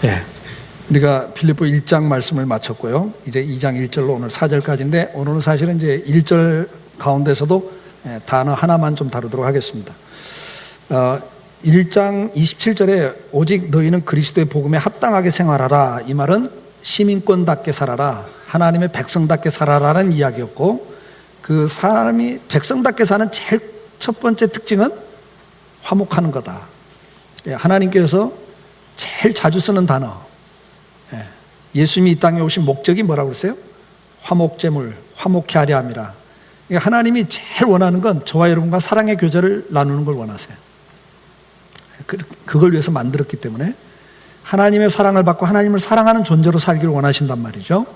예, 우리가 빌립보 1장 말씀을 마쳤고요. 이제 2장 1절로 오늘 4절까지인데 오늘은 사실은 이제 1절 가운데서도 단어 하나만 좀 다루도록 하겠습니다. 1장 27절에 오직 너희는 그리스도의 복음에 합당하게 생활하라, 이 말은 시민권답게 살아라, 하나님의 백성답게 살아라는 이야기였고, 그 사람이 백성답게 사는 제일 첫 번째 특징은 화목하는 거다. 하나님께서 제일 자주 쓰는 단어, 예수님이 이 땅에 오신 목적이 뭐라고 그랬어요? 화목제물, 화목케 하려 함이라. 하나님이 제일 원하는 건 저와 여러분과 사랑의 교제를 나누는 걸 원하세요. 그걸 위해서 만들었기 때문에 하나님의 사랑을 받고 하나님을 사랑하는 존재로 살기를 원하신단 말이죠.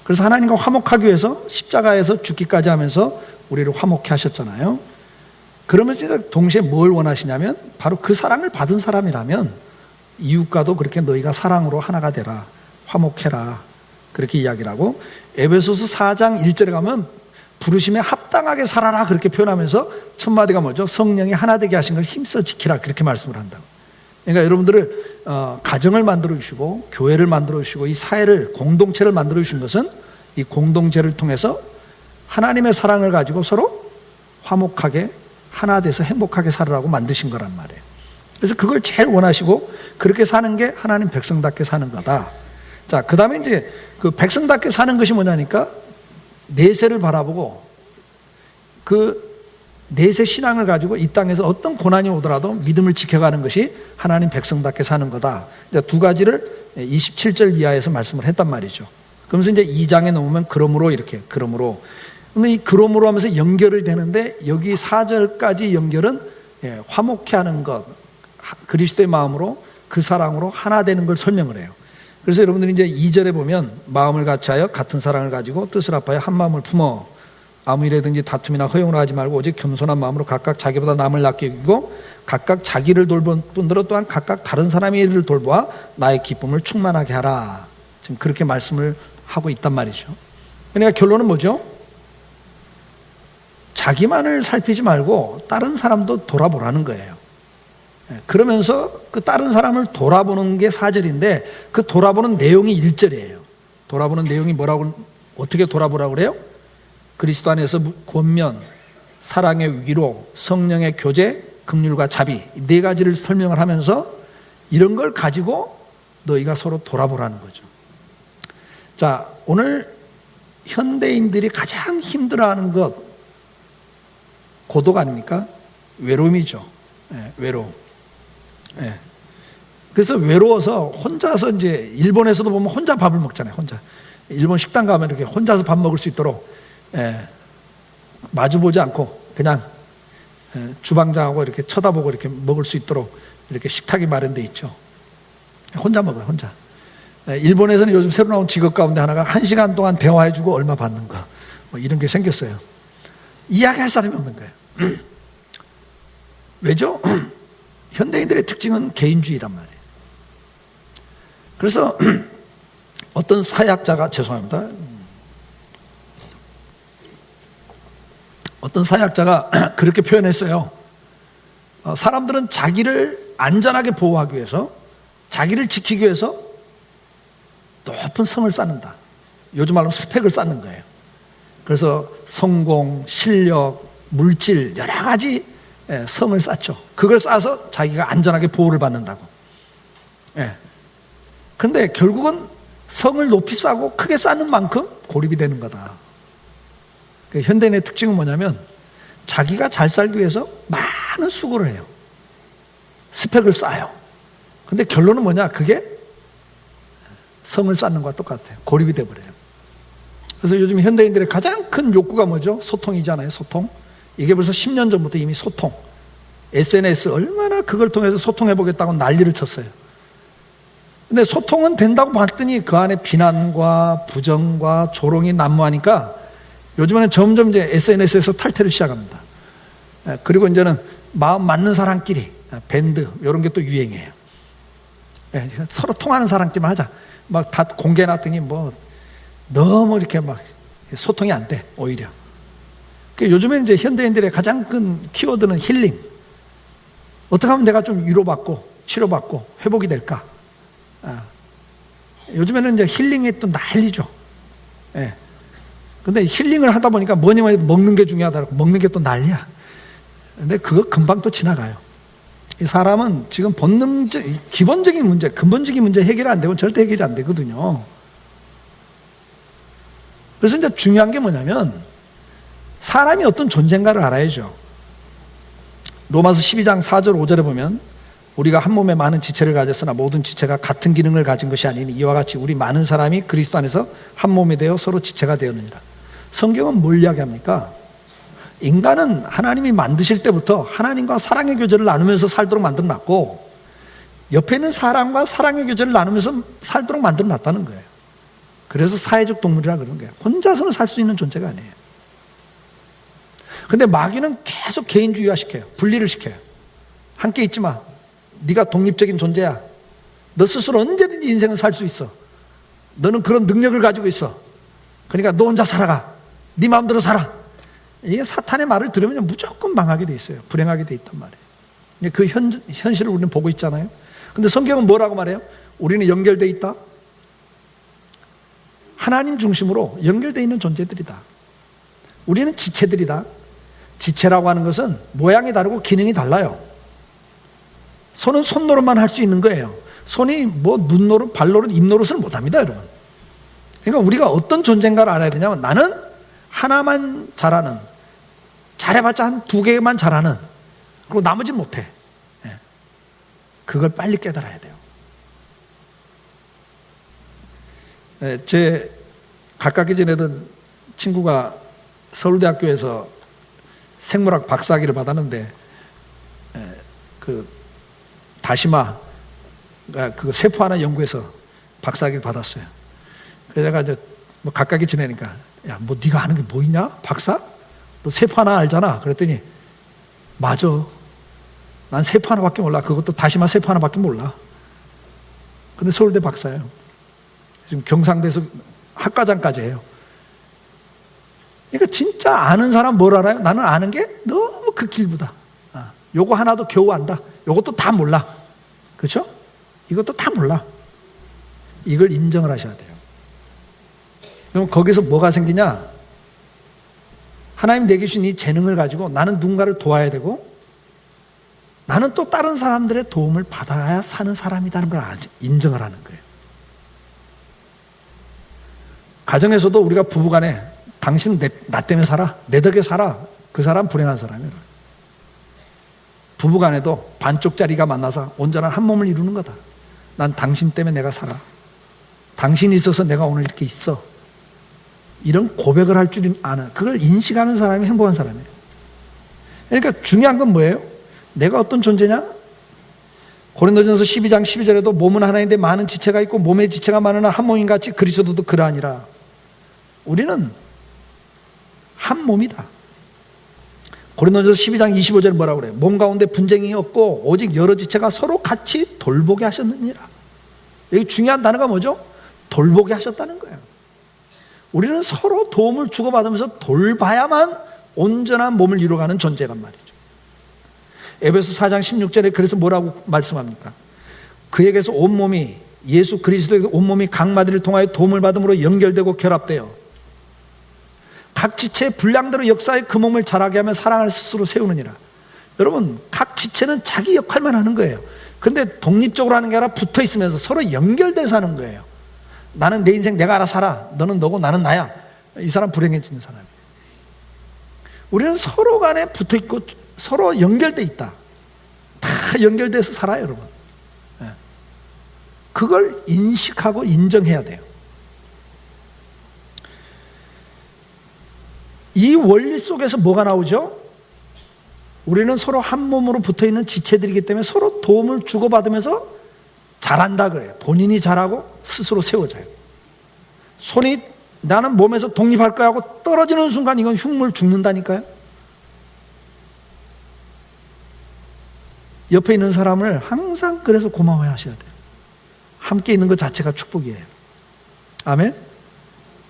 그래서 하나님과 화목하기 위해서 십자가에서 죽기까지 하면서 우리를 화목케 하셨잖아요. 그러면서 동시에 뭘 원하시냐면 바로 그 사랑을 받은 사람이라면 이웃과도 그렇게 너희가 사랑으로 하나가 되라, 화목해라, 그렇게 이야기를 하고, 에베소서 4장 1절에 가면 부르심에 합당하게 살아라 그렇게 표현하면서 첫 마디가 뭐죠? 성령이 하나 되게 하신 걸 힘써 지키라, 그렇게 말씀을 한다고. 그러니까 여러분들을 가정을 만들어 주시고 교회를 만들어 주시고 이 사회를, 공동체를 만들어 주신 것은 이 공동체를 통해서 하나님의 사랑을 가지고 서로 화목하게 하나 돼서 행복하게 살으라고 만드신 거란 말이에요. 그래서 그걸 제일 원하시고 그렇게 사는 게 하나님 백성답게 사는 거다. 자, 그 다음에 이제 그 백성답게 사는 것이 뭐냐니까 내세를 바라보고 그 내세 신앙을 가지고 이 땅에서 어떤 고난이 오더라도 믿음을 지켜가는 것이 하나님 백성답게 사는 거다. 이제 두 가지를 27절 이하에서 말씀을 했단 말이죠. 그러면서 이제 2장에 넘으면 그러므로 이렇게, 그러므로. 근데 이 그러므로 하면서 연결을 되는데 여기 4절까지 연결은 화목케 하는 것, 그리스도의 마음으로 그 사랑으로 하나 되는 걸 설명을 해요. 그래서 여러분들이 이제 2절에 보면 마음을 같이하여 같은 사랑을 가지고 뜻을 합하여 한 마음을 품어 아무 일에든지 다툼이나 허용을 하지 말고 오직 겸손한 마음으로 각각 자기보다 남을 낫게 여기고 각각 자기를 돌볼 뿐더러 또한 각각 다른 사람의 일을 돌보아 나의 기쁨을 충만하게 하라. 지금 그렇게 말씀을 하고 있단 말이죠. 그러니까 결론은 뭐죠? 자기만을 살피지 말고 다른 사람도 돌아보라는 거예요. 그러면서 그 다른 사람을 돌아보는 게 4절인데 그 돌아보는 내용이 1절이에요. 돌아보는 내용이 뭐라고, 어떻게 돌아보라고 그래요? 그리스도 안에서 권면, 사랑의 위로, 성령의 교제, 긍휼과 자비, 이 네 가지를 설명을 하면서 이런 걸 가지고 너희가 서로 돌아보라는 거죠. 자, 오늘 현대인들이 가장 힘들어하는 것, 고독 아닙니까? 외로움이죠. 외로움. 그래서 외로워서 혼자서 이제 일본에서도 보면 혼자 밥을 먹잖아요. 혼자. 일본 식당 가면 이렇게 혼자서 밥 먹을 수 있도록 마주보지 않고 그냥 주방장하고 이렇게 쳐다보고 이렇게 먹을 수 있도록 이렇게 식탁이 마련되어 있죠. 혼자 먹어요, 혼자. 일본에서는 요즘 새로 나온 직업 가운데 하나가 1시간 동안 대화해주고 얼마 받는가, 뭐 이런 게 생겼어요. 이야기할 사람이 없는 거예요. 왜죠? 현대인들의 특징은 개인주의란 말이에요. 그래서 어떤 사회학자가, 죄송합니다. 어떤 사회학자가 그렇게 표현했어요. 사람들은 자기를 안전하게 보호하기 위해서, 자기를 지키기 위해서 높은 성을 쌓는다. 요즘 말로 스펙을 쌓는 거예요. 그래서 성공, 실력, 물질, 여러 가지 성을 쌓죠. 그걸 쌓아서 자기가 안전하게 보호를 받는다고. 근데 결국은 성을 높이 쌓고 크게 쌓는 만큼 고립이 되는 거다. 현대인의 특징은 뭐냐면 자기가 잘 살기 위해서 많은 수고를 해요. 스펙을 쌓아요. 근데 결론은 뭐냐? 그게 성을 쌓는 것과 똑같아요. 고립이 돼버려요. 그래서 요즘 현대인들의 가장 큰 욕구가 뭐죠? 소통이잖아요. 소통. 이게 벌써 10년 전부터 이미 소통, SNS 얼마나 그걸 통해서 소통해보겠다고 난리를 쳤어요. 근데 소통은 된다고 봤더니 그 안에 비난과 부정과 조롱이 난무하니까 요즘에는 점점 이제 SNS에서 탈퇴를 시작합니다. 그리고 이제는 마음 맞는 사람끼리 밴드 이런 게 또 유행이에요. 서로 통하는 사람끼리만 하자. 막 다 공개해놨더니 뭐 너무 이렇게 막 소통이 안 돼, 오히려. 요즘에 이제 현대인들의 가장 큰 키워드는 힐링. 어떻게 하면 내가 좀 위로받고 치료받고 회복이 될까? 요즘에는 이제 힐링이 또 난리죠. 예. 근데 힐링을 하다 보니까 뭐니 뭐니 먹는 게 중요하다고, 먹는 게 또 난리야. 근데 그거 금방 또 지나가요. 이 사람은 지금 본능적, 기본적인 문제, 근본적인 문제 해결이 안 되면 절대 해결이 안 되거든요. 그래서 이제 중요한 게 뭐냐면, 사람이 어떤 존재인가를 알아야죠. 로마서 12장 4절 5절에 보면, 우리가 한 몸에 많은 지체를 가졌으나 모든 지체가 같은 기능을 가진 것이 아니니 이와 같이 우리 많은 사람이 그리스도 안에서 한 몸이 되어 서로 지체가 되었느니라. 성경은 뭘 이야기합니까? 인간은 하나님이 만드실 때부터 하나님과 사랑의 교제를 나누면서 살도록 만들어놨고, 옆에 있는 사람과 사랑의 교제를 나누면서 살도록 만들어놨다는 거예요. 그래서 사회적 동물이라 그러는 거예요. 혼자서는 살 수 있는 존재가 아니에요. 근데 마귀는 계속 개인주의화 시켜요. 분리를 시켜요. 함께 있지 마. 네가 독립적인 존재야. 너 스스로 언제든지 인생을 살 수 있어. 너는 그런 능력을 가지고 있어. 그러니까 너 혼자 살아가. 네 마음대로 살아. 이게 사탄의 말을 들으면 무조건 망하게 돼 있어요. 불행하게 돼 있단 말이에요. 그 현실을 우리는 보고 있잖아요. 근데 성경은 뭐라고 말해요? 우리는 연결돼 있다. 하나님 중심으로 연결돼 있는 존재들이다. 우리는 지체들이다. 지체라고 하는 것은 모양이 다르고 기능이 달라요. 손은 손노릇만 할 수 있는 거예요. 손이 뭐 눈노릇, 발노릇, 입노릇을 못합니다, 여러분. 그러니까 우리가 어떤 존재인가를 알아야 되냐면, 나는 하나만 잘하는, 잘해봤자 한 2개만 잘하는, 그리고 나머지는 못해. 그걸 빨리 깨달아야 돼요. 제 가깝게 지내던 친구가 서울대학교에서 생물학 박사학위를 받았는데, 그 다시마, 그 세포 하나 연구해서 박사학위를 받았어요. 그래서 내가 이제 뭐 가깝게 지내니까, 야, 뭐 네가 아는 게 뭐 있냐? 박사? 너 세포 하나 알잖아. 그랬더니, 맞아. 난 세포 하나밖에 몰라. 그것도 다시마 세포 하나밖에 몰라. 근데 서울대 박사예요. 지금 경상대에서 학과장까지 해요. 그러니까 진짜 아는 사람 뭘 알아요? 나는 아는 게 너무 그 길보다. 요거 하나도 겨우 안다. 요것도 다 몰라. 그렇죠? 이것도 다 몰라. 이걸 인정을 하셔야 돼요. 그럼 거기서 뭐가 생기냐? 하나님 내게 주신 이 재능을 가지고 나는 누군가를 도와야 되고, 나는 또 다른 사람들의 도움을 받아야 사는 사람이라는 걸 인정을 하는 거예요. 가정에서도 우리가 부부간에 당신 나 때문에 살아, 내 덕에 살아, 그 사람 불행한 사람이에요. 부부간에도 반쪽짜리가 만나서 온전한 한 몸을 이루는 거다. 난 당신 때문에 내가 살아. 당신이 있어서 내가 오늘 이렇게 있어. 이런 고백을 할 줄 아는, 그걸 인식하는 사람이 행복한 사람이에요. 그러니까 중요한 건 뭐예요? 내가 어떤 존재냐? 고린도전서 12장 12절에도 몸은 하나인데 많은 지체가 있고 몸의 지체가 많으나 한 몸인 같이 그리스도도 그러하니라. 우리는 한 몸이다. 고린도전서 12장 25절에 뭐라고 그래요? 몸 가운데 분쟁이 없고 오직 여러 지체가 서로 같이 돌보게 하셨느니라. 여기 중요한 단어가 뭐죠? 돌보게 하셨다는 거예요. 우리는 서로 도움을 주고받으면서 돌봐야만 온전한 몸을 이루어가는 존재란 말이죠. 에베소 4장 16절에 그래서 뭐라고 말씀합니까? 그에게서 온몸이, 예수 그리스도에게서 온몸이 각 마디를 통하여 도움을 받음으로 연결되고 결합되어 각 지체의 분량대로 역사의 그 몸을 자라게 하며 사랑을 스스로 세우느니라. 여러분, 각 지체는 자기 역할만 하는 거예요. 근데 독립적으로 하는 게 아니라 붙어 있으면서 서로 연결돼서 하는 거예요. 나는 내 인생 내가 알아서 살아. 너는 너고 나는 나야. 이 사람 불행해지는 사람이에요. 우리는 서로 간에 붙어 있고 서로 연결돼 있다. 다 연결돼서 살아요, 여러분. 그걸 인식하고 인정해야 돼요. 이 원리 속에서 뭐가 나오죠? 우리는 서로 한 몸으로 붙어 있는 지체들이기 때문에 서로 도움을 주고받으면서 잘한다 그래요. 본인이 잘하고 스스로 세워져요. 손이 나는 몸에서 독립할 거야 하고 떨어지는 순간 이건 흉물 죽는다니까요. 옆에 있는 사람을 항상 그래서 고마워해 하셔야 돼요. 함께 있는 것 자체가 축복이에요. 아멘?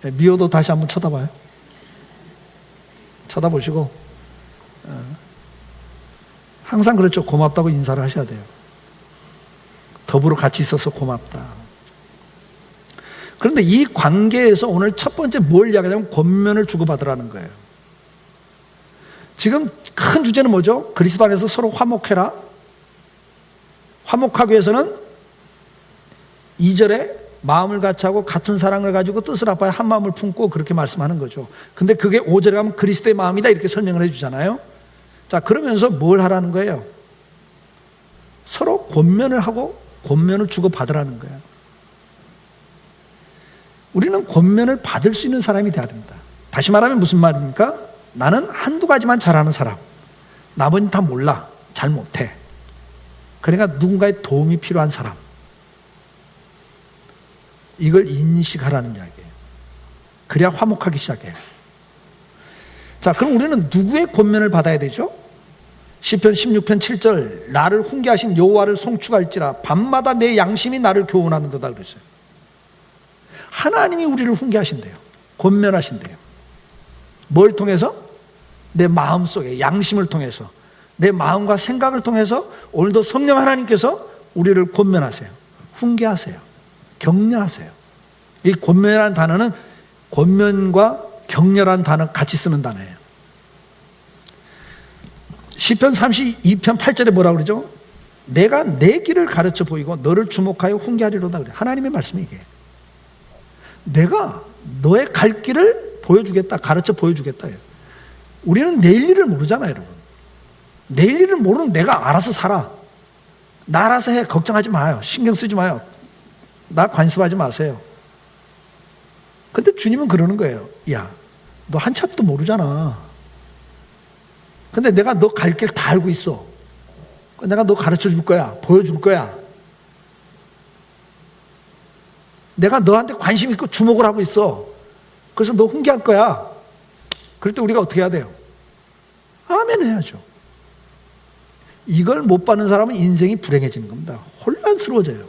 미호도 다시 한번 쳐다봐요. 쳐다보시고 항상 그렇죠. 고맙다고 인사를 하셔야 돼요. 더불어 같이 있어서 고맙다. 그런데 이 관계에서 오늘 첫 번째 뭘 이야기하냐면 권면을 주고받으라는 거예요. 지금 큰 주제는 뭐죠? 그리스도 안에서 서로 화목해라. 화목하기 위해서는 2절에 마음을 같이 하고 같은 사랑을 가지고 뜻을 합하여 한 마음을 품고 그렇게 말씀하는 거죠. 근데 그게 5절에 가면 그리스도의 마음이다 이렇게 설명을 해주잖아요. 자, 그러면서 뭘 하라는 거예요? 서로 권면을 하고 권면을 주고받으라는 거예요. 우리는 권면을 받을 수 있는 사람이 돼야 됩니다. 다시 말하면 무슨 말입니까? 나는 한두 가지만 잘하는 사람, 나머지는 다 몰라, 잘 못해. 그러니까 누군가의 도움이 필요한 사람, 이걸 인식하라는 이야기예요. 그래야 화목하기 시작해요. 자, 그럼 우리는 누구의 권면을 받아야 되죠? 시편 16편 7절, 나를 훈계하신 여호와를 송축할지라 밤마다 내 양심이 나를 교훈하는도다 그랬어요. 하나님이 우리를 훈계하신대요. 권면하신대요. 뭘 통해서? 내 마음속에 양심을 통해서, 내 마음과 생각을 통해서 오늘도 성령 하나님께서 우리를 권면하세요. 훈계하세요. 격려하세요. 이 권면이라는 단어는 권면과 격려라는 단어 같이 쓰는 단어예요. 시편 32편 8절에 뭐라고 그러죠? 내가 내 길을 가르쳐 보이고 너를 주목하여 훈계하리로다 그래. 하나님의 말씀이 이게. 내가 너의 갈 길을 보여주겠다, 가르쳐 보여주겠다. 우리는 내일 일을 모르잖아요, 여러분. 내일 일을 모르는 내가 알아서 살아. 나 알아서 해. 걱정하지 마요. 신경 쓰지 마요. 나 관심하지 마세요. 근데 주님은 그러는 거예요. 야, 너 한참도 모르잖아. 근데 내가 너 갈 길 다 알고 있어. 내가 너 가르쳐 줄 거야. 보여줄 거야. 내가 너한테 관심 있고 주목을 하고 있어. 그래서 너 훈계할 거야. 그럴 때 우리가 어떻게 해야 돼요? 아멘 해야죠. 이걸 못 받는 사람은 인생이 불행해지는 겁니다. 혼란스러워져요.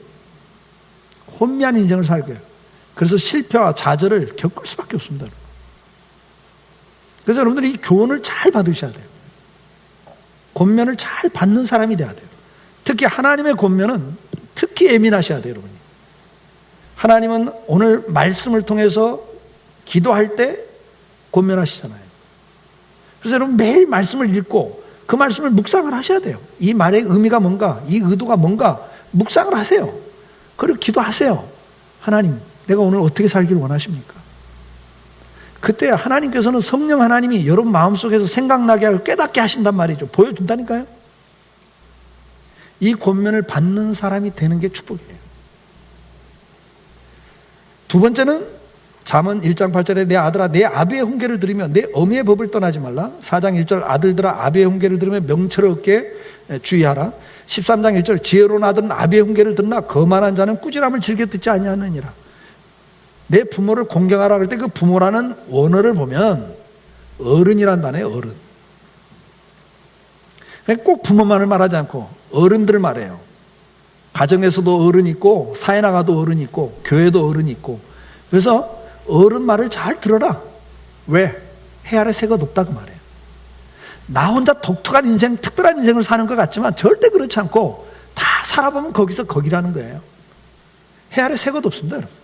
혼미한 인생을 살게 해요. 그래서 실패와 좌절을 겪을 수밖에 없습니다. 그래서 여러분들이 이 교훈을 잘 받으셔야 돼요. 권면을 잘 받는 사람이 돼야 돼요. 특히 하나님의 권면은 특히 예민하셔야 돼요, 여러분이. 하나님은 오늘 말씀을 통해서 기도할 때 권면하시잖아요. 그래서 여러분 매일 말씀을 읽고 그 말씀을 묵상을 하셔야 돼요. 이 말의 의미가 뭔가, 이 의도가 뭔가 묵상을 하세요. 그리고 기도하세요. 하나님, 내가 오늘 어떻게 살기를 원하십니까? 그때 하나님께서는 성령 하나님이 여러분 마음속에서 생각나게 하고 깨닫게 하신단 말이죠. 보여준다니까요. 이 권면을 받는 사람이 되는 게 축복이에요. 두 번째는 잠언 1장 8절에 내 아들아 내 아비의 훈계를 들으며 내 어미의 법을 떠나지 말라. 4장 1절 아들들아 아비의 훈계를 들으며 명철을 얻게 주의하라. 13장 1절 지혜로운 아들은 아비의 훈계를 듣나 거만한 자는 꾸지람을 즐겨 듣지 아니하느니라. 내 부모를 공경하라 그럴 때 그 부모라는 원어를 보면 어른이란 단어예요. 어른. 꼭 부모만을 말하지 않고 어른들을 말해요. 가정에서도 어른이 있고 사회 나가도 어른이 있고 교회도 어른이 있고. 그래서 어른 말을 잘 들어라. 왜? 해 아래 새가 높다 그 말이에요. 나 혼자 독특한 인생, 특별한 인생을 사는 것 같지만 절대 그렇지 않고 다 살아보면 거기서 거기라는 거예요. 해 아래 새가 높습니다, 여러분.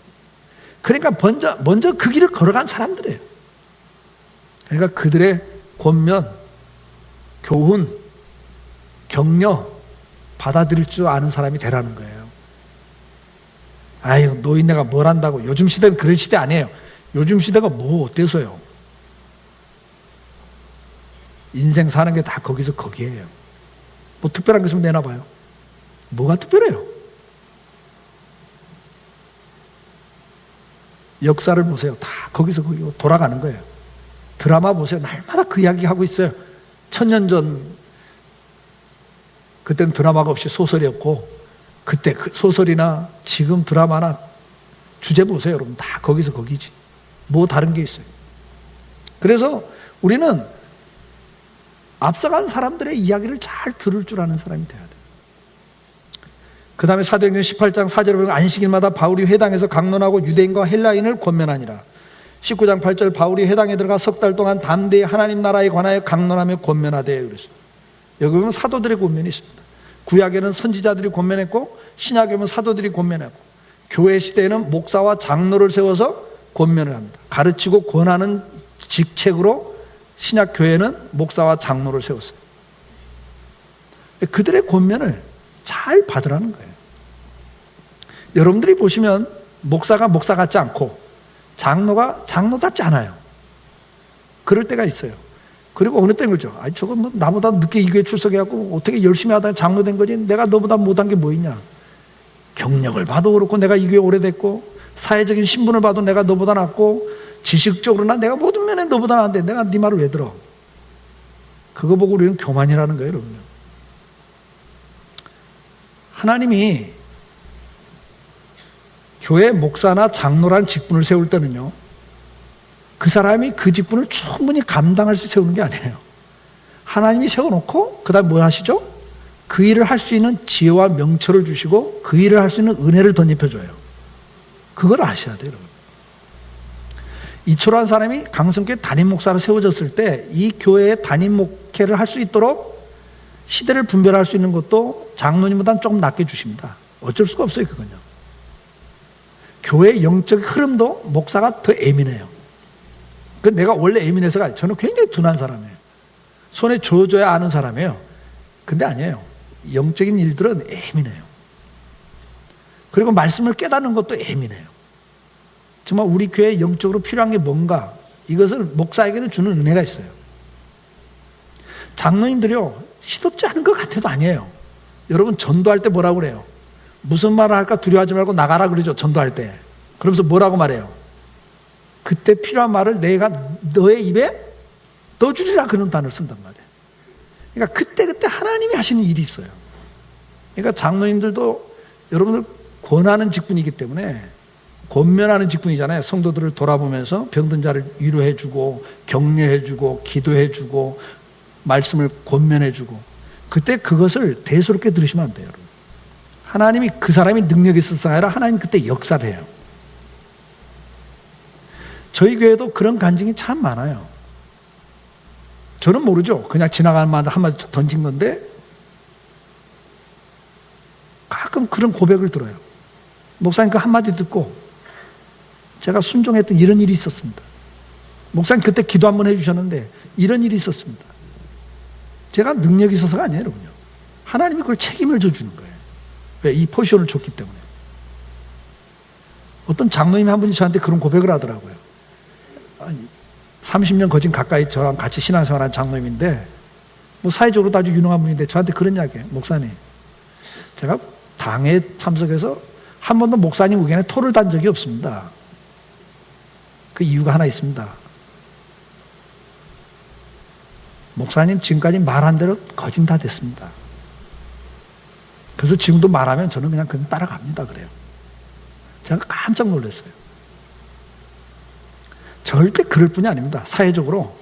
그러니까 먼저 그 길을 걸어간 사람들이에요. 그러니까 그들의 권면, 교훈, 격려 받아들일 줄 아는 사람이 되라는 거예요. 아유, 노인네가 뭘 한다고. 요즘 시대는 그런 시대 아니에요. 요즘 시대가 뭐 어때서요? 인생 사는 게 다 거기서 거기에요. 뭐 특별한 게 있으면 내나 봐요. 뭐가 특별해요? 역사를 보세요. 다 거기서 거기로 돌아가는 거예요. 드라마 보세요. 날마다 그 이야기 하고 있어요. 1000년 전 그때는 드라마가 없이 소설이었고 그때 그 소설이나 지금 드라마나 주제 보세요, 여러분. 다 거기서 거기지. 뭐 다른 게 있어요. 그래서 우리는 앞서간 사람들의 이야기를 잘 들을 줄 아는 사람이 돼야 돼요. 그 다음에 사도행전 18장 4절에 보면 안식일마다 바울이 회당에서 강론하고 유대인과 헬라인을 권면하니라. 19장 8절 바울이 회당에 들어가 석 달 동안 담대히 하나님 나라에 관하여 강론하며 권면하되 그랬어요. 여기 보면 사도들의 권면이 있습니다. 구약에는 선지자들이 권면했고 신약에 보면 사도들이 권면했고 교회 시대에는 목사와 장로를 세워서 권면을 합니다. 가르치고 권하는 직책으로 신약 교회는 목사와 장로를 세웠어요. 그들의 권면을 잘 받으라는 거예요. 여러분들이 보시면 목사가 목사 같지 않고 장로가 장로답지 않아요. 그럴 때가 있어요. 그리고 어느 때는 그러죠. 아니, 저거 뭐 나보다 늦게 이 교회 출석해갖고 어떻게 열심히 하다 장로 된 거지? 내가 너보다 못한 게 뭐 있냐? 경력을 봐도 그렇고 내가 이 교회 오래됐고 사회적인 신분을 봐도 내가 너보다 낫고 지식적으로나 내가 모든 면에 너보다 나은데 내가 네 말을 왜 들어? 그거 보고 우리는 교만이라는 거예요, 여러분. 하나님이 교회 목사나 장로라는 직분을 세울 때는요, 그 사람이 그 직분을 충분히 감당할 수 세우는 게 아니에요. 하나님이 세워놓고 그 다음에 뭐 하시죠? 그 일을 할 수 있는 지혜와 명철을 주시고 그 일을 할 수 있는 은혜를 덧입혀줘요. 그걸 아셔야 돼요, 여러분. 이철환 사람이 강성교회 담임 목사로 세워졌을 때 이 교회의 담임 목회를 할 수 있도록 시대를 분별할 수 있는 것도 장로님보다는 조금 낮게 주십니다. 어쩔 수가 없어요, 그건요. 교회의 영적 흐름도 목사가 더 예민해요. 내가 원래 예민해서가 아니에요. 저는 굉장히 둔한 사람이에요. 손에 쥐어줘야 아는 사람이에요. 근데 아니에요. 영적인 일들은 예민해요. 그리고 말씀을 깨닫는 것도 예민해요. 정말 우리 교회에 영적으로 필요한 게 뭔가, 이것을 목사에게는 주는 은혜가 있어요. 장로님들이요, 시덥지 않은 것 같아도 아니에요. 여러분, 전도할 때 뭐라고 그래요? 무슨 말을 할까 두려워하지 말고 나가라 그러죠, 전도할 때. 그러면서 뭐라고 말해요? 그때 필요한 말을 내가 너의 입에 넣어주리라, 그런 단어를 쓴단 말이에요. 그러니까 그때 하나님이 하시는 일이 있어요. 그러니까 장로님들도 여러분들 권하는 직분이기 때문에, 권면하는 직분이잖아요. 성도들을 돌아보면서 병든 자를 위로해주고 격려해주고 기도해주고 말씀을 권면해주고, 그때 그것을 대수롭게 들으시면 안 돼요, 여러분. 하나님이 그 사람이 능력이 있어서 아니라 하나님이 그때 역사를 해요. 저희 교회도 그런 간증이 참 많아요. 저는 모르죠. 그냥 지나가는 말 한마디 던진 건데 가끔 그런 고백을 들어요. 목사님 그 한마디 듣고 제가 순종했던 이런 일이 있었습니다. 목사님 그때 기도 한번 해주셨는데 이런 일이 있었습니다. 제가 능력이 있어서가 아니에요, 여러분요. 하나님이 그걸 책임을 져주는 거예요. 왜? 이 포지션을 줬기 때문에. 어떤 장로님이 한 분이 저한테 그런 고백을 하더라고요. 30년 거진 가까이 저랑 같이 신앙생활한 장로님인데, 뭐 사회적으로도 아주 유능한 분인데 저한테 그런 이야기예요. 목사님, 제가 당에 참석해서 한 번도 목사님 의견에 토를 단 적이 없습니다. 그 이유가 하나 있습니다. 목사님 지금까지 말한 대로 거진 다 됐습니다. 그래서 지금도 말하면 저는 그냥 따라갑니다. 그래요. 제가 깜짝 놀랐어요. 절대 그럴 뿐이 아닙니다. 사회적으로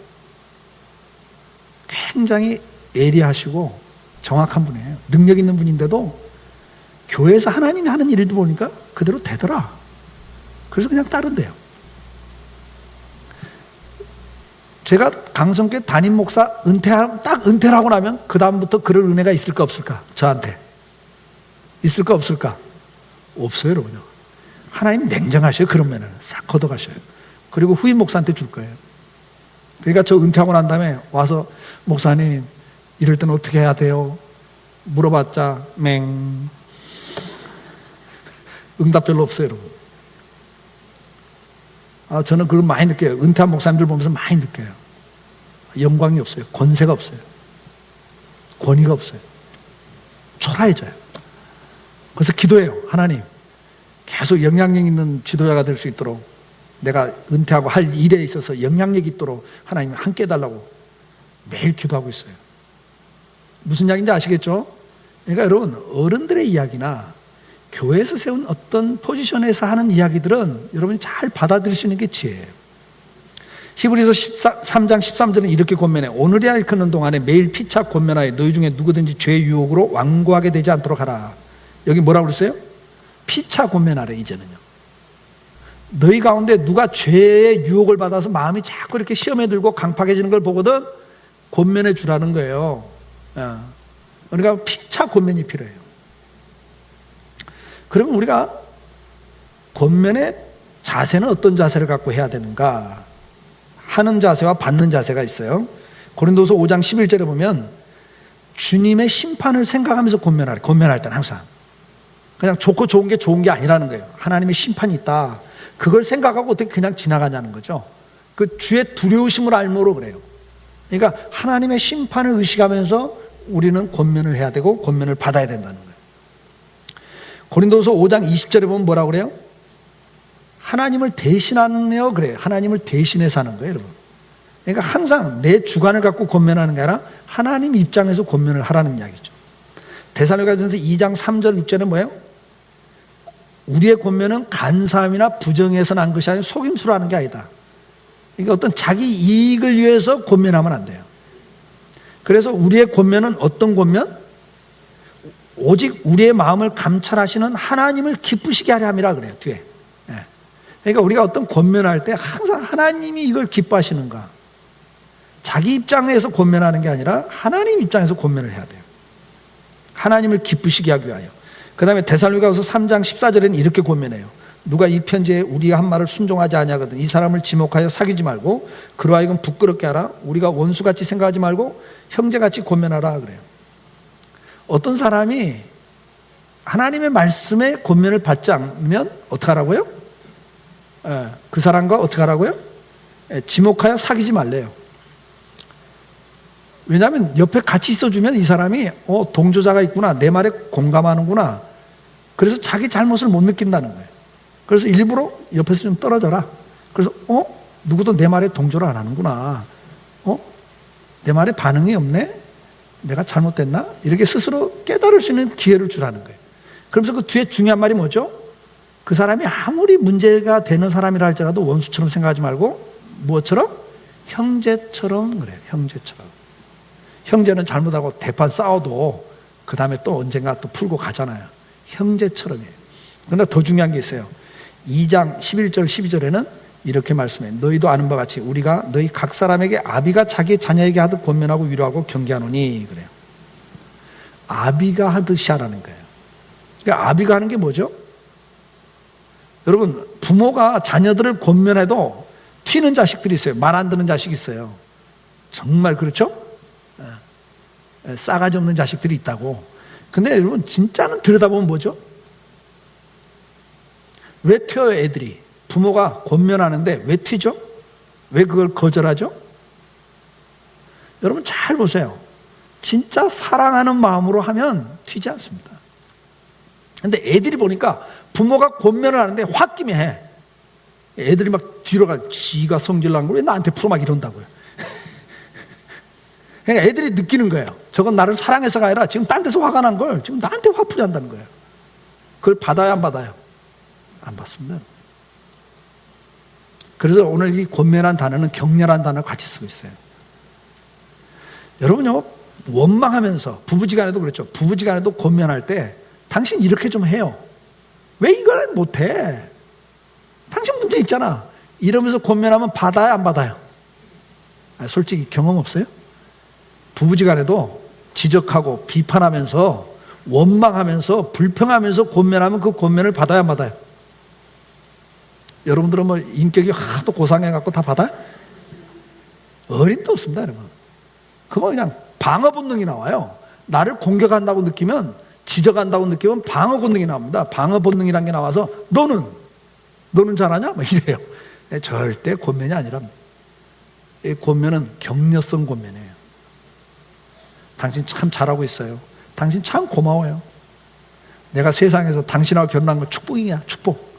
굉장히 예리하시고 정확한 분이에요. 능력 있는 분인데도 교회에서 하나님이 하는 일도 보니까 그대로 되더라. 그래서 그냥 따른대요. 제가 강성교회 담임 목사 딱 은퇴를 하고 나면 그 다음부터 그럴 은혜가 있을까 없을까? 저한테 있을까 없을까? 없어요, 여러분요. 하나님 냉정하셔요. 그런 면은 싹 걷어가셔요. 그리고 후임 목사한테 줄 거예요. 그러니까 저 은퇴하고 난 다음에 와서 목사님 이럴 때는 어떻게 해야 돼요? 물어봤자 맹 응답 별로 없어요, 여러분. 저는 그걸 많이 느껴요. 은퇴한 목사님들 보면서 많이 느껴요. 영광이 없어요. 권세가 없어요. 권위가 없어요. 초라해져요. 그래서 기도해요. 하나님, 계속 영향력 있는 지도자가 될 수 있도록, 내가 은퇴하고 할 일에 있어서 영향력 있도록 하나님 함께 해달라고 매일 기도하고 있어요. 무슨 이야기인지 아시겠죠? 그러니까 여러분, 어른들의 이야기나 교회에서 세운 어떤 포지션에서 하는 이야기들은 여러분이 잘 받아들일 수 있는 게 지혜예요. 히브리서 3장 13절은 이렇게 권면해. 오늘이 일컫는 동안에 매일 피차 권면하여 너희 중에 누구든지 죄의 유혹으로 완고하게 되지 않도록 하라. 여기 뭐라고 그랬어요? 피차 권면하래. 이제는요, 너희 가운데 누가 죄의 유혹을 받아서 마음이 자꾸 이렇게 시험에 들고 강팍해지는 걸 보거든 권면해 주라는 거예요. 그러니까 피차 권면이 필요해요. 그러면 우리가 권면의 자세는 어떤 자세를 갖고 해야 되는가? 하는 자세와 받는 자세가 있어요. 고린도서 5장 11절에 보면 주님의 심판을 생각하면서 권면할 때는 항상 그냥 좋고 좋은 게 좋은 게 아니라는 거예요. 하나님의 심판이 있다. 그걸 생각하고 어떻게 그냥 지나가냐는 거죠. 그 주의 두려우심을 알므로 그래요. 그러니까 하나님의 심판을 의식하면서 우리는 권면을 해야 되고 권면을 받아야 된다는 거예요. 고린도서 5장 20절에 보면 뭐라고 그래요? 하나님을 대신하며 그래요. 하나님을 대신해서 하는 거예요, 여러분. 그러니까 항상 내 주관을 갖고 권면하는 게 아니라 하나님 입장에서 권면을 하라는 이야기죠. 데살로니가전서 2장 3절 6절은 뭐예요? 우리의 권면은 간사함이나 부정에서 난 것이 아니라 속임수로 하는 게 아니다. 그러니까 어떤 자기 이익을 위해서 권면하면 안 돼요. 그래서 우리의 권면은 어떤 권면? 오직 우리의 마음을 감찰하시는 하나님을 기쁘시게 하려 함이라 그래요, 뒤에. 그러니까 우리가 어떤 권면할 때 항상 하나님이 이걸 기뻐하시는가? 자기 입장에서 권면하는 게 아니라 하나님 입장에서 권면을 해야 돼요. 하나님을 기쁘시게 하기 위하여. 그 다음에 데살로니가서 3장 14절에는 이렇게 권면해요. 누가 이 편지에 우리가 한 말을 순종하지 아니하거든 이 사람을 지목하여 사귀지 말고 그로 하여금 부끄럽게 하라. 우리가 원수같이 생각하지 말고 형제같이 권면하라 그래요. 어떤 사람이 하나님의 말씀에 권면을 받지 않으면 어떻게 하라고요? 그 사람과 어떻게 하라고요? 지목하여 사귀지 말래요. 왜냐하면 옆에 같이 있어주면 이 사람이 동조자가 있구나, 내 말에 공감하는구나. 그래서 자기 잘못을 못 느낀다는 거예요. 그래서 일부러 옆에서 좀 떨어져라. 그래서 누구도 내 말에 동조를 안 하는구나. 내 말에 반응이 없네? 내가 잘못됐나? 이렇게 스스로 깨달을 수 있는 기회를 주라는 거예요. 그러면서 그 뒤에 중요한 말이 뭐죠? 그 사람이 아무리 문제가 되는 사람이라 할지라도 원수처럼 생각하지 말고 무엇처럼? 형제처럼 그래요. 형제처럼. 형제는 잘못하고 대판 싸워도 그 다음에 또 언젠가 또 풀고 가잖아요. 형제처럼이에요. 그런데 더 중요한 게 있어요. 2장 11절 12절에는 이렇게 말씀해. 너희도 아는 바와 같이 우리가 너희 각 사람에게 아비가 자기 자녀에게 하듯 권면하고 위로하고 경계하노니 그래요. 아비가 하듯이 하라는 거예요. 그러니까 아비가 하는 게 뭐죠? 여러분, 부모가 자녀들을 권면해도 튀는 자식들이 있어요. 말 안 듣는 자식이 있어요. 정말 그렇죠? 싸가지 없는 자식들이 있다고. 근데 여러분 진짜는 들여다보면 뭐죠? 왜 튀어요 애들이? 부모가 권면하는데 왜 튀죠? 왜 그걸 거절하죠? 여러분 잘 보세요. 진짜 사랑하는 마음으로 하면 튀지 않습니다. 근데 애들이 보니까 부모가 권면을 하는데 홧김에 해. 애들이 막 뒤로 가. 지가 성질 난 걸 왜 나한테 풀어 막 이런다고요. 그러니까 애들이 느끼는 거예요. 저건 나를 사랑해서가 아니라 지금 딴 데서 화가 난 걸 지금 나한테 화풀이 한다는 거예요. 그걸 받아요, 안 받아요? 안 받습니다. 그래서 오늘 이 권면한 단어는 격렬한 단어를 같이 쓰고 있어요. 여러분요, 원망하면서 부부지간에도 그렇죠. 부부지간에도 권면할 때 당신 이렇게 좀 해요. 왜 이걸 못해? 당신 문제 있잖아. 이러면서 권면하면 받아요, 안 받아요? 솔직히 경험 없어요? 부부지간에도 지적하고 비판하면서 원망하면서 불평하면서 권면하면 그 권면을 받아야 안 받아요? 여러분들은 뭐 인격이 하도 고상해갖고 다 받아요? 어림도 없습니다, 여러분. 그거 그냥 방어 본능이 나와요. 나를 공격한다고 느끼면, 지적한다고 느끼면 방어 본능이 나옵니다. 방어 본능이란 게 나와서 너는 잘하냐? 뭐 이래요. 절대 권면이 아니랍니다. 이 권면은 격려성 권면이에요. 당신 참 잘하고 있어요. 당신 참 고마워요. 내가 세상에서 당신하고 결혼한 건 축복이야, 축복.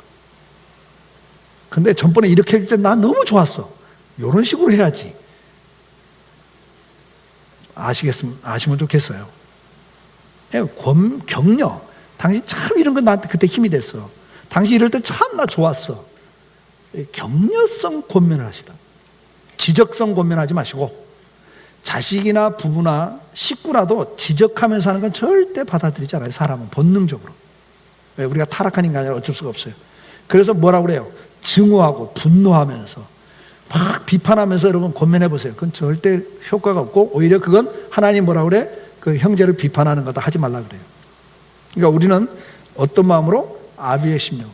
근데 전번에 이렇게 할 때 난 너무 좋았어. 이런 식으로 해야지. 아시면 좋겠어요. 격려. 당신 참 이런 건 나한테 그때 힘이 됐어. 당신 이럴 때 참 나 좋았어. 격려성 권면을 하시라. 지적성 권면하지 마시고, 자식이나 부부나 식구라도 지적하면서 하는 건 절대 받아들이지 않아요. 사람은 본능적으로. 왜? 우리가 타락한 인간이라 어쩔 수가 없어요. 그래서 뭐라고 그래요? 증오하고 분노하면서 막 비판하면서 여러분 권면해 보세요. 그건 절대 효과가 없고 오히려 그건 하나님 뭐라고 그래? 그 형제를 비판하는 거다 하지 말라 그래요. 그러니까 우리는 어떤 마음으로? 아비의 심령.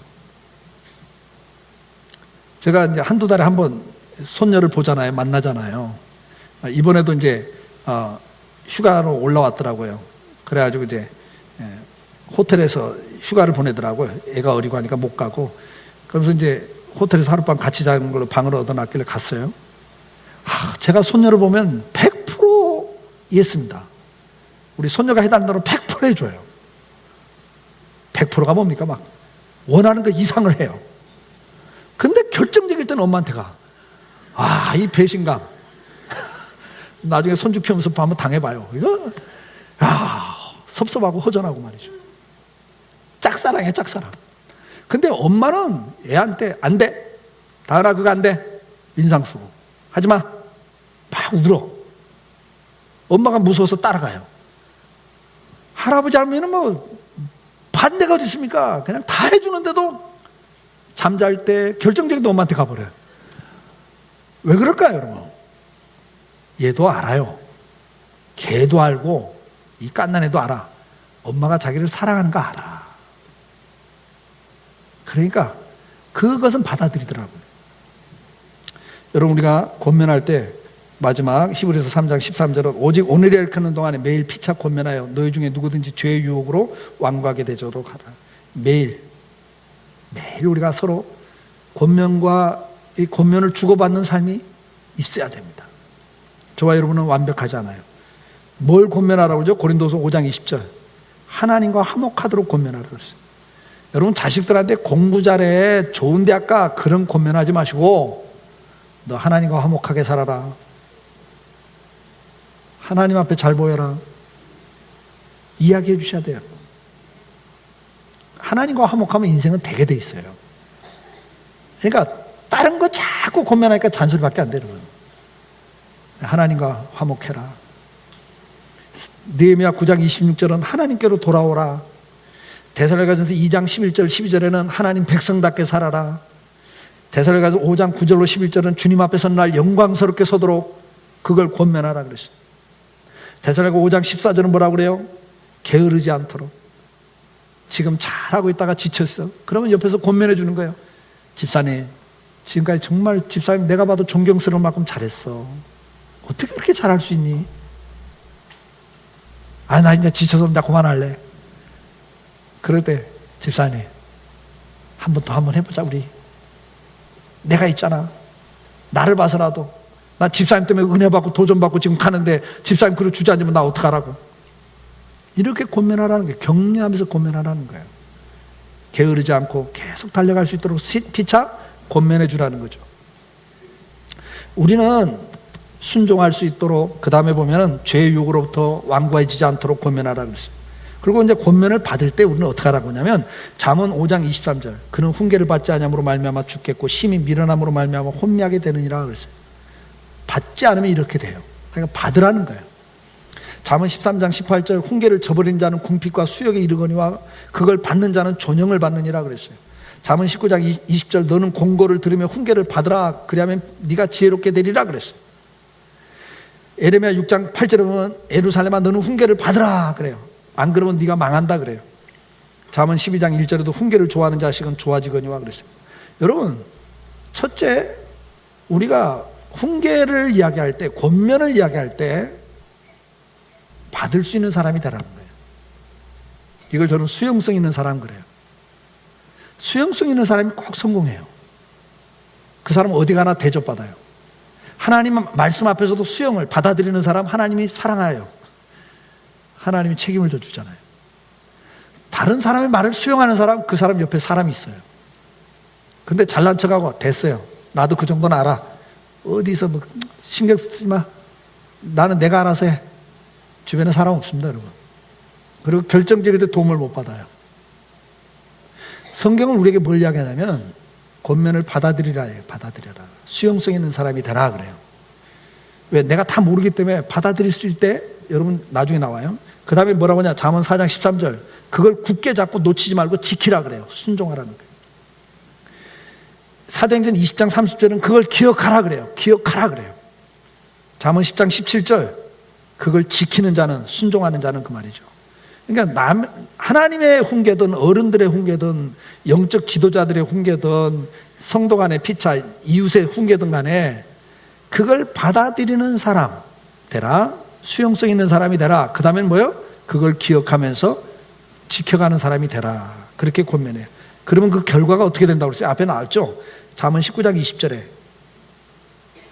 제가 이제 한두 달에 한 번 손녀를 보잖아요. 만나잖아요. 이번에도 이제 휴가로 올라왔더라고요. 그래가지고 이제 호텔에서 휴가를 보내더라고요. 애가 어리고 하니까 못 가고. 그러면서 이제 호텔에서 하룻밤 같이 자는 걸로 방을 얻어놨길래 갔어요. 제가 손녀를 보면 100% 이해했습니다. 우리 손녀가 해달라는 100% 해줘요. 100%가 뭡니까? 막 원하는 것 이상을 해요. 근데 결정적일 때는 엄마한테 가. 이 배신감. 나중에 손주 키우면서 한번 당해봐요. 이거, 섭섭하고 허전하고 말이죠. 짝사랑이야, 짝사랑. 근데 엄마는 애한테 안 돼. 다은아, 그거 안 돼. 인상 쓰고. 하지 마. 막 울어. 엄마가 무서워서 따라가요. 할아버지 할머니는 뭐 반대가 어디 있습니까? 그냥 다 해주는데도 잠잘 때 결정적인 데 엄마한테 가버려요. 왜 그럴까요, 여러분? 얘도 알아요. 걔도 알고 이 깐난 애도 알아. 엄마가 자기를 사랑하는 거 알아. 그러니까 그것은 받아들이더라고요. 여러분, 우리가 권면할 때 마지막 히브리서 3장 13절은 오직 오늘이 일컫는 동안에 매일 피차 권면하여 너희 중에 누구든지 죄의 유혹으로 완고하게 되도록 하라. 매일 우리가 서로 권면과 이 권면을 주고받는 삶이 있어야 됩니다. 저와 여러분은 완벽하지 않아요. 뭘 권면하라고 그러죠? 고린도서 5장 20절. 하나님과 화목하도록 권면하라고 그랬어요. 여러분, 자식들한테 공부 잘해, 좋은 대학 가, 그런 권면하지 마시고 너 하나님과 화목하게 살아라. 하나님 앞에 잘 보여라. 이야기해 주셔야 돼요. 하나님과 화목하면 인생은 되게 돼 있어요. 그러니까 다른 거 자꾸 권면하니까 잔소리밖에 안 되는 거예요. 하나님과 화목해라. 느헤미야 9장 26절은 하나님께로 돌아오라. 데살로니가전서 2장 11절 12절에는 하나님 백성답게 살아라. 데살로니가전서 5장 9절로 11절은 주님 앞에 선 날 영광스럽게 서도록 그걸 권면하라 그랬어요. 데살로니가 5장 14절은 뭐라고 그래요? 게으르지 않도록. 지금 잘하고 있다가 지쳤어. 그러면 옆에서 권면해 주는 거예요. 집사님, 지금까지 정말 집사님 내가 봐도 존경스러운 만큼 잘했어. 어떻게 그렇게 잘할 수 있니? 나 이제 지쳐서 나 그만할래. 그럴 때 집사님, 한 번 더 한번 해보자 우리. 내가 있잖아. 나를 봐서라도. 나 집사님 때문에 은혜 받고 도전 받고 지금 가는데 집사님 그걸 주저앉으면 나 어떡하라고. 이렇게 권면하라는 거예요. 격려하면서 권면하라는 거예요. 게으르지 않고 계속 달려갈 수 있도록 피차 권면해 주라는 거죠. 우리는 순종할 수 있도록, 그 다음에 보면은 죄의 유혹으로부터 완고해지지 않도록 권면하라고 그랬어요. 그리고 이제 권면을 받을 때 우리는 어떻게 하라고 하냐면 잠언 5장 23절 그는 훈계를 받지 아니함으로 말미암아 죽겠고 심히 미련함으로 말미암아 혼미하게 되느니라 그랬어요. 받지 않으면 이렇게 돼요. 그러니까 받으라는 거예요. 잠언 13장 18절 훈계를 저버린 자는 궁핍과 수욕에 이르거니와 그걸 받는 자는 존영을 받느니라 그랬어요. 잠언 19장 20절 너는 공고를 들으며 훈계를 받으라 그리하면 네가 지혜롭게 되리라 그랬어요. 에레미야 6장 8절에 보면 예루살렘아 너는 훈계를 받으라 그래요. 안 그러면 네가 망한다 그래요. 잠언 12장 1절에도 훈계를 좋아하는 자식은 좋아지거니와 그랬어요. 여러분, 첫째, 우리가 훈계를 이야기할 때, 권면을 이야기할 때 받을 수 있는 사람이 되라는 거예요. 이걸 저는 수용성 있는 사람 그래요. 수용성 있는 사람이 꼭 성공해요. 그 사람은 어디 가나 대접받아요. 하나님 말씀 앞에서도 수용을 받아들이는 사람 하나님이 사랑해요. 하나님이 책임을 져주잖아요. 다른 사람의 말을 수용하는 사람, 그 사람 옆에 사람이 있어요. 근데 잘난 척하고 됐어요. 나도 그 정도는 알아. 어디서 뭐 신경 쓰지 마. 나는 내가 알아서 해. 주변에 사람 없습니다, 여러분. 그리고 결정적일 때 도움을 못 받아요. 성경은 우리에게 뭘 이야기하냐면 권면을 받아들이라 해요. 받아들여라. 수용성 있는 사람이 되라 그래요. 왜? 내가 다 모르기 때문에 받아들일 수 있을 때 여러분 나중에 나와요. 그 다음에 뭐라고 하냐? 잠언 4장 13절 그걸 굳게 잡고 놓치지 말고 지키라 그래요. 순종하라는 거예요. 사도행전 20장 30절은 그걸 기억하라 그래요. 기억하라 그래요. 잠언 10장 17절 그걸 지키는 자는, 순종하는 자는 그 말이죠. 그러니까 하나님의 훈계든 어른들의 훈계든 영적 지도자들의 훈계든 성도 간의 피차, 이웃의 훈계든 간에 그걸 받아들이는 사람 되라. 수용성 있는 사람이 되라. 그 다음엔 뭐요? 그걸 기억하면서 지켜가는 사람이 되라. 그렇게 권면해요. 그러면 그 결과가 어떻게 된다고 그랬어요? 앞에 나왔죠? 잠언 19장 20절에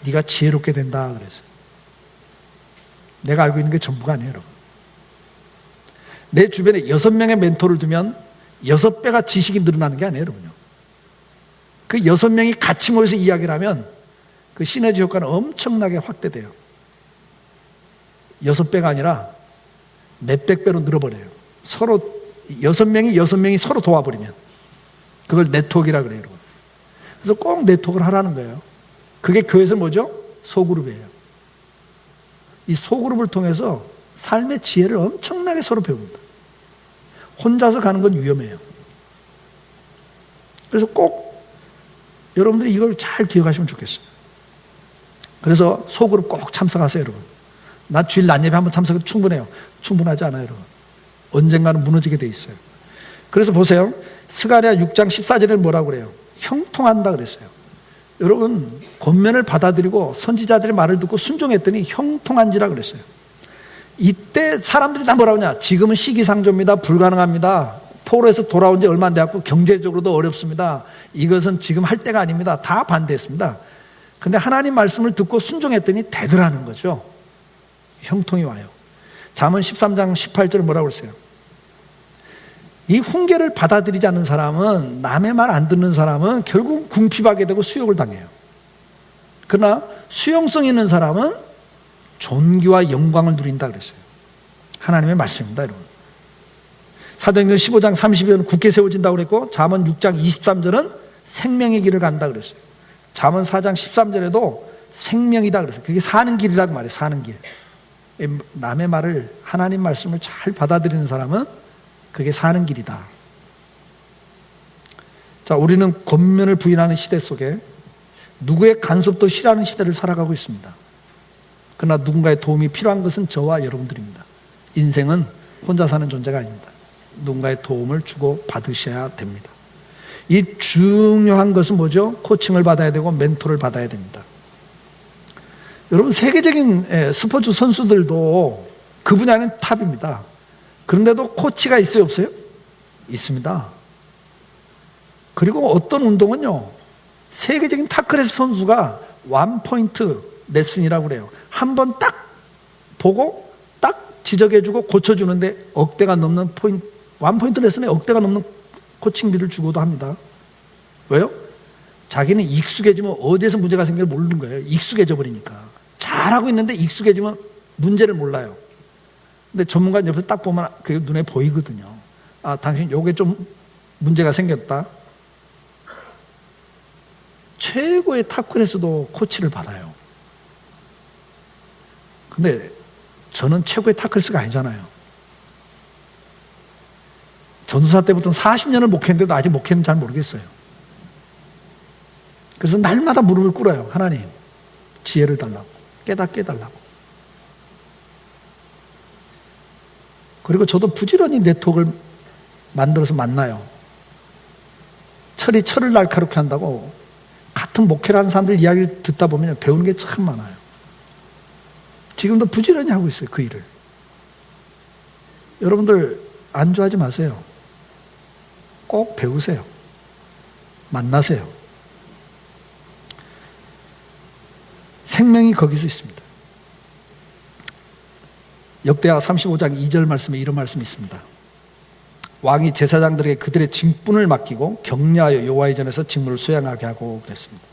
네가 지혜롭게 된다 그랬어요. 내가 알고 있는 게 전부가 아니에요, 여러분. 내 주변에 6명의 멘토를 두면 6배가 지식이 늘어나는 게 아니에요, 여러분요. 그 6명이 같이 모여서 이야기를 하면 그 시너지 효과는 엄청나게 확대돼요. 6배가 아니라 몇백 배로 늘어버려요. 서로 6명이 서로 도와버리면 그걸 네트워크라 그래요, 여러분. 그래서 꼭 네트워크를 하라는 거예요. 그게 교회에서 뭐죠? 소그룹이에요. 이 소그룹을 통해서 삶의 지혜를 엄청나게 서로 배웁니다. 혼자서 가는 건 위험해요. 그래서 꼭 여러분들이 이걸 잘 기억하시면 좋겠어요. 그래서 소그룹 꼭 참석하세요, 여러분. 나 주일 낮 예배 한번 참석해도 충분해요. 충분하지 않아요, 여러분. 언젠가는 무너지게 돼 있어요. 그래서 보세요. 스가랴 6장 14절에는 뭐라고 그래요? 형통한다 그랬어요. 여러분, 권면을 받아들이고 선지자들의 말을 듣고 순종했더니 형통한지라 그랬어요. 이때 사람들이 다 뭐라고 하냐? 지금은 시기상조입니다. 불가능합니다. 포로에서 돌아온 지 얼마 안 되었고 경제적으로도 어렵습니다. 이것은 지금 할 때가 아닙니다. 다 반대했습니다. 근데 하나님 말씀을 듣고 순종했더니 되더라는 거죠. 형통이 와요. 잠언 13장 18절에 뭐라고 그랬어요? 이 훈계를 받아들이지 않는 사람은, 남의 말 안 듣는 사람은 결국 궁핍하게 되고 수욕을 당해요. 그러나 수용성 있는 사람은 존귀와 영광을 누린다 그랬어요. 하나님의 말씀입니다, 여러분. 사도행전 15장 30절은 굳게 세워진다고 그랬고, 잠언 6장 23절은 생명의 길을 간다 그랬어요. 잠언 4장 13절에도 생명이다 그랬어요. 그게 사는 길이라고 말해요. 사는 길. 남의 말을, 하나님 말씀을 잘 받아들이는 사람은 그게 사는 길이다. 자, 우리는 권면을 부인하는 시대 속에 누구의 간섭도 싫어하는 시대를 살아가고 있습니다. 그러나 누군가의 도움이 필요한 것은 저와 여러분들입니다. 인생은 혼자 사는 존재가 아닙니다. 누군가의 도움을 주고 받으셔야 됩니다. 이 중요한 것은 뭐죠? 코칭을 받아야 되고 멘토를 받아야 됩니다. 여러분, 세계적인 스포츠 선수들도 그 분야는 탑입니다. 그런데도 코치가 있어요, 없어요? 있습니다. 그리고 어떤 운동은요, 세계적인 타크레스 선수가 원포인트 레슨이라고 그래요. 한번 딱 보고 딱 지적해주고 고쳐주는데 억대가 넘는 원포인트 레슨에 억대가 넘는 코칭비를 주고도 합니다. 왜요? 자기는 익숙해지면 어디에서 문제가 생길지 모르는 거예요. 익숙해져 버리니까. 잘하고 있는데 익숙해지면 문제를 몰라요. 근데 전문가 옆에 딱 보면 그게 눈에 보이거든요. 아, 당신 요게 좀 문제가 생겼다. 최고의 타클에서도 코치를 받아요. 근데 저는 최고의 타클스가 아니잖아요. 전도사 때부터 40년을 목회했는데도 아직 목회는 잘 모르겠어요. 그래서 날마다 무릎을 꿇어요. 하나님, 지혜를 달라고, 깨닫게 해달라고. 그리고 저도 부지런히 네트워크를 만들어서 만나요. 철을 날카롭게 한다고 같은 목회를 하는 사람들 이야기를 듣다 보면 배우는 게 참 많아요. 지금도 부지런히 하고 있어요, 그 일을. 여러분들 안주하지 마세요. 꼭 배우세요. 만나세요. 생명이 거기서 있습니다. 역대하 35장 2절 말씀에 이런 말씀이 있습니다. 왕이 제사장들에게 그들의 직분을 맡기고 격려하여 여호와의 전에서 직무를 수행하게 하고 그랬습니다.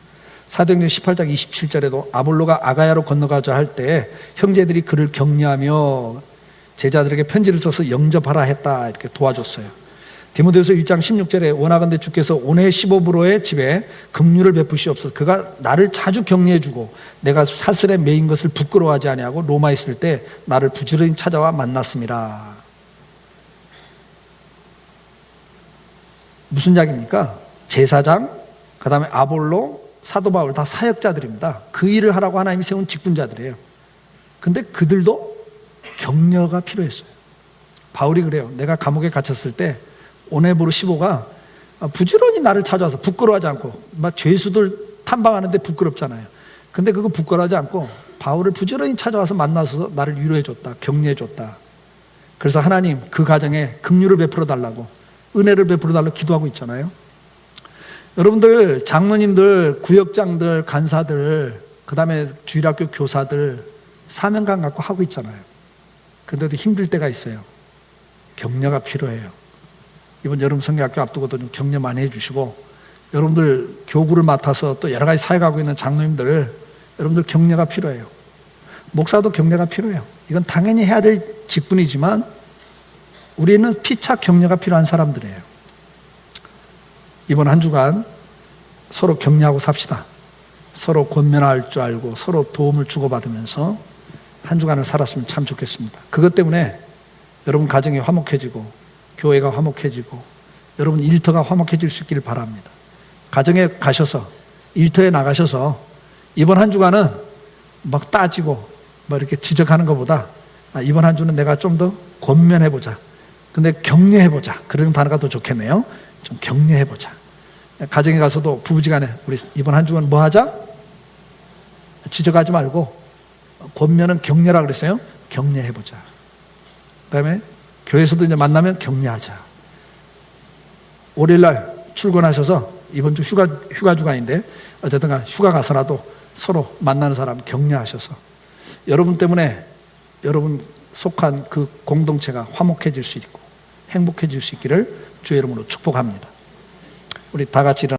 사도행전 18장 27절에도 아볼로가 아가야로 건너가자 할 때 형제들이 그를 격려하며 제자들에게 편지를 써서 영접하라 했다, 이렇게 도와줬어요. 디모데후서 1장 16절에 원하건대 주께서 오네시모브로의 집에 긍휼을 베푸시옵소서. 그가 나를 자주 격려해주고 내가 사슬에 매인 것을 부끄러워하지 아니하고 로마에 있을 때 나를 부지런히 찾아와 만났습니다. 무슨 이야기입니까? 제사장, 그 다음에 아볼로, 사도 바울 다 사역자들입니다. 그 일을 하라고 하나님이 세운 직분자들이에요. 근데 그들도 격려가 필요했어요. 바울이 그래요. 내가 감옥에 갇혔을 때 오네보르 15가 부지런히 나를 찾아와서 부끄러워하지 않고 막 죄수들 탐방하는데 부끄럽잖아요. 근데 그거 부끄러워하지 않고 바울을 부지런히 찾아와서 만나서 나를 위로해줬다, 격려해줬다. 그래서 하나님 그 가정에 긍휼을 베풀어 달라고, 은혜를 베풀어 달라고 기도하고 있잖아요. 여러분들, 장로님들, 구역장들, 간사들, 그 다음에 주일학교 교사들 사명감 갖고 하고 있잖아요. 근데도 힘들 때가 있어요. 격려가 필요해요. 이번 여름 성경학교 앞두고도 좀 격려 많이 해주시고, 여러분들 교구를 맡아서 또 여러 가지 사역하고 있는 장로님들, 여러분들 격려가 필요해요. 목사도 격려가 필요해요. 이건 당연히 해야 될 직분이지만 우리는 피차 격려가 필요한 사람들이에요. 이번 한 주간 서로 격려하고 삽시다. 서로 권면할 줄 알고 서로 도움을 주고받으면서 한 주간을 살았으면 참 좋겠습니다. 그것 때문에 여러분 가정이 화목해지고 교회가 화목해지고 여러분 일터가 화목해질 수 있기를 바랍니다. 가정에 가셔서, 일터에 나가셔서 이번 한 주간은 막 따지고 뭐 이렇게 지적하는 것보다 이번 한 주는 내가 좀 더 권면해보자. 근데 격려해보자. 그런 단어가 더 좋겠네요. 좀 격려해보자. 가정에 가서도 부부지간에 우리 이번 한 주간 뭐 하자? 지적하지 말고 권면은 격려라 그랬어요. 격려해보자. 그 다음에 교회에서도 이제 만나면 격려하자. 월요일날 출근하셔서 이번 주 휴가 주간인데 어쨌든 휴가 가서라도 서로 만나는 사람 격려하셔서 여러분 때문에 여러분 속한 그 공동체가 화목해질 수 있고 행복해질 수 있기를 주의 이름으로 축복합니다. 우리 다 같이 일어나